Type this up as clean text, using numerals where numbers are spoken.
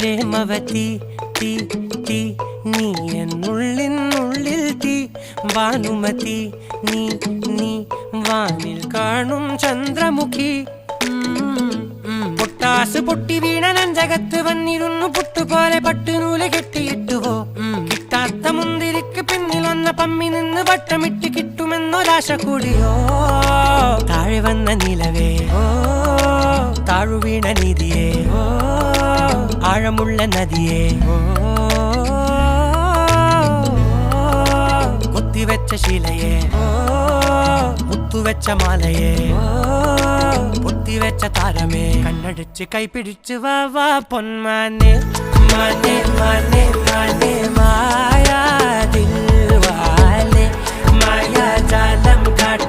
പ്രേമവതി തീ തീ നീ എന്നുള്ളിൽ തീ ഭാനുമതി നീ നീ വാനിൽ കാണും ചന്ദ്രമുഖി പൊട്ടാസ് പൊട്ടി വീണ നെഞ്ചകത്ത് വന്നിരുന്നു പുട്ടുപോലെ പട്ടുനൂല് കെട്ടിയിട്ടുവോ കിട്ടാത്ത മുന്തിരിക്ക് പിന്നിൽ വന്ന പമ്മി നിന്ന് വട്ടമിട്ട് കിട്ടുമെന്നൊരാശ കൂടിയോ താഴെ വന്ന നിലവേ താഴു വീണ നിധിയേ ആഴമുള്ള നദിയേ കൊത്തിവെച്ച ശിലയേ മുത്തുവെച്ച മാലയേ പൊത്തിവെച്ച താരമേ കണ്ണടിച്ച് കൈപിടിച്ച് വാ വാ പൊന്മാനെ മാനെ മാനെ മാനെ മായാ ദിൽവാലെ മായാജാലം കാട്ടി